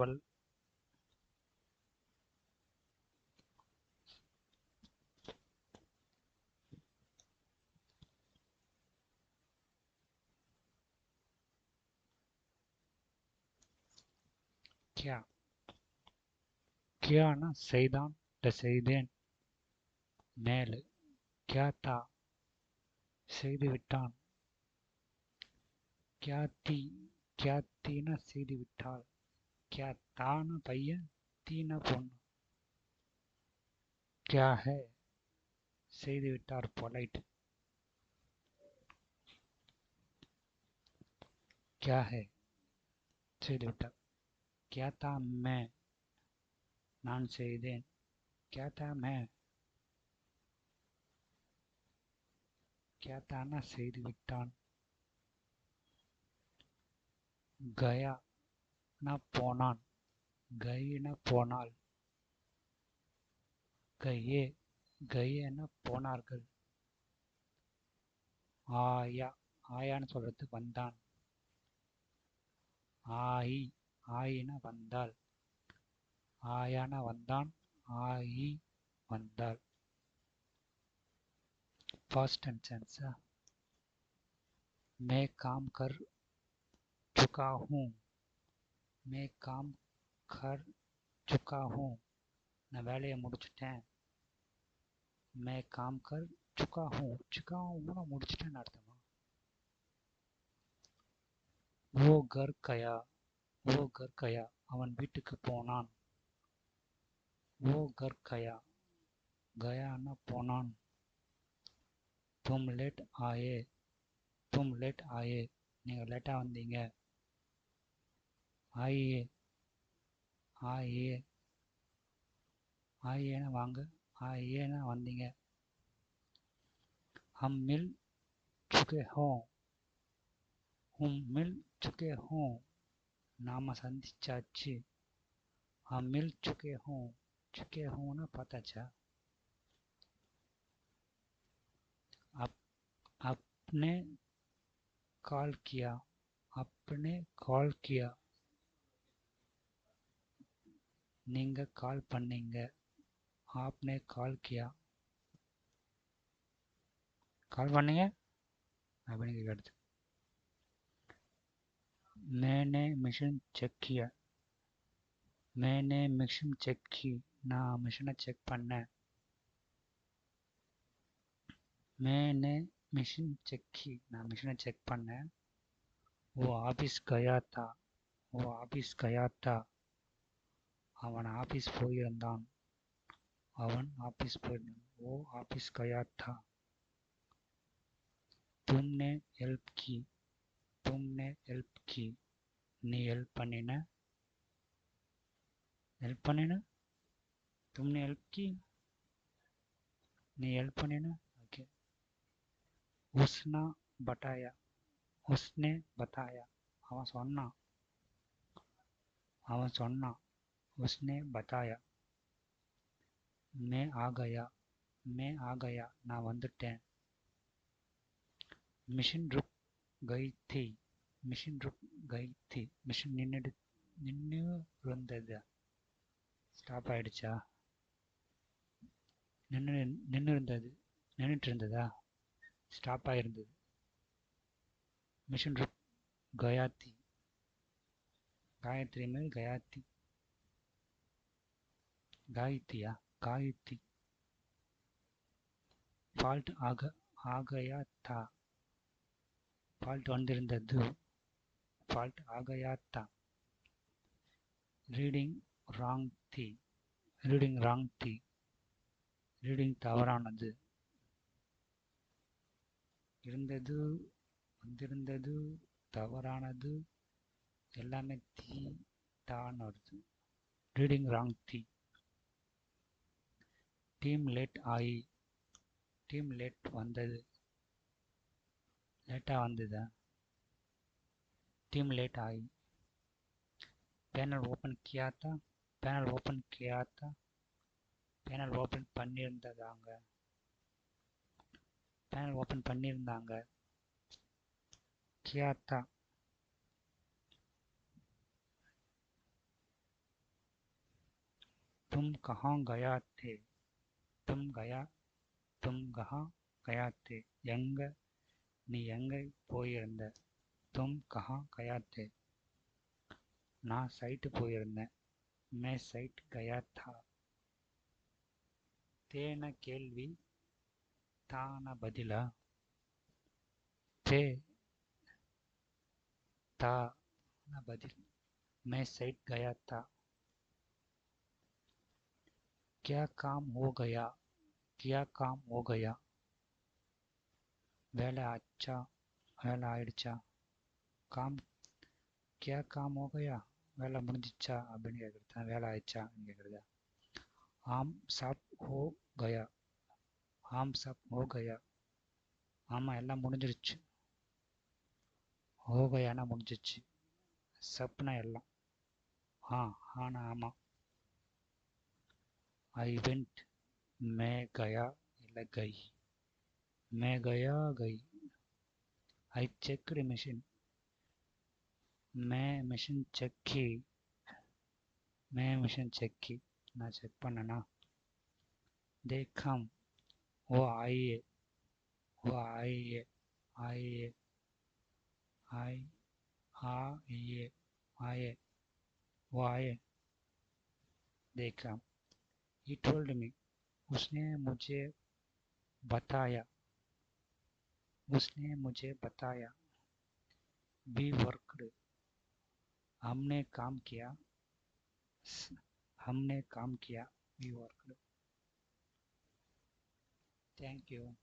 well, क्या கியானா செய்தான் இல்ல செய்தேன் மேலு கியாத்தா செய்துவிட்டான் கியாத்தி கியாத்தினா செய்து விட்டாள் கியாத்தான பையன் தீனா பொண்ணு கியா ஹே செய்து விட்டார் பொலைட் கியா ஹே செய்து விட்டார் கியாத்தா மே நான் செய்தேன் கியாத்தா மே கியாத்தானா செய்து விட்டான் கயா நான் போனான் கயினா போனாள் கையே கையேனா போனார்கள் ஆயா ஆயான்னு சொல்றது வந்தான் ஆயி ஆயினா வந்தாள் ஆயானா வந்தான் ஆயி வந்தாள் फर्स्ट सेंटेंस मैं काम कर चुका हूँ मैं काम कर चुका हूँ நான் வேலையை முடிச்சிட்டேன் मैं काम कर चुका हूँ முடிச்சிட்டேன்னு அர்த்தமா वो घर गया அவன் வீட்டுக்கு போனான் वो घर गया गयाना போனான் तुम लेट आए நீங்க லேட்டா வந்தீங்க ஆயே ஆயே ஆயேனா வாங்க ஆயேனா வந்தீங்க हम मिल चुके हों நாம சந்திச்சாச்சு हम मिल चुके होंना பார்த்தாச்சா आपने कॉल किया நீங்க கால் பண்ணீங்க आपने कॉल किया கால் பண்ணீங்க அப்படின்னு கேட்குறது मैंने मिशन चेक की நான் மிஷினை செக் பண்ணேன் मैंने मिशन चेक की நான் மிஷினை செக் பண்ணேன் वो ऑफिस गया था அவன் ஆபீஸ் போயிருந்தான் वो ऑफिस गया था तुमने हेल्प की நீ ஹெல்ப் பண்ணின तुमने हेल्प की நீ ஹெல்ப் பண்ணின ஓகே उसने बताया அவன் சொன்னான் उसने बताया मैं आ गया நான் வந்துட்டேன் मिशन रुक गई थी மிஷின் நின்று இருந்தது ஸ்டாப் ஆயிடுச்சா நின்றுட்டு இருந்ததா ஸ்டாப் ஆயிருந்தது மிஷின் रुक गया थी गायत्री में गायत्री ஃபால்ட் आ गया था ஃபால்ட் வந்திருந்தது ஃபால்ட் आ गया था ரீடிங் ராங் தி ரீடிங் தவறானது இருந்தது வந்திருந்தது தவறானது எல்லாமே தான் வருது reading wrong the team late வந்தது லேட்டா வந்ததா டீம் லேட் ஆகி पैनल ओपन किया था पैनल ओपन பண்ணியிருந்தாங்க किया था तुम कहाँ गया थे तुम गया तुम कहाँ गया थे எங்க நீ எங்கே போயிருந்த तुम कहाँ गया थे நான் சைட்டு போயிருந்தேன் मैं சைட் गया था தேன கேள்வி தான பதிலா தே ता ना बदल मैं साइट गया था क्या काम हो गया क्या काम हो गया வேலை ஆச்சா வேலை ஆயிடுச்சா काम क्या काम हो गया வேலை முடிஞ்சிச்சா அப்படின்னு கேட்குறது வேலை ஆயிடுச்சான்னு கேட்குறது ஆம் சப் ஹோ கயா ஆம் சப் ஹோ கயா ஆமாம் எல்லாம் முடிஞ்சிருச்சு ஹோ கயானா முடிஞ்சிச்சு சப்னா எல்லாம் ஆனா ஆமாம் ஐ வெண்ட் மே கயா இல்லை கை மே கயா கை ஐ செக்டு மிஷின் மே மிஷின் செக் की நான் செக் பண்ணனா they come वो आइए वो आइए आइए आई आइए आए वो आए they come he told me उसने मुझे बताया we worked हमने काम किया we worked thank you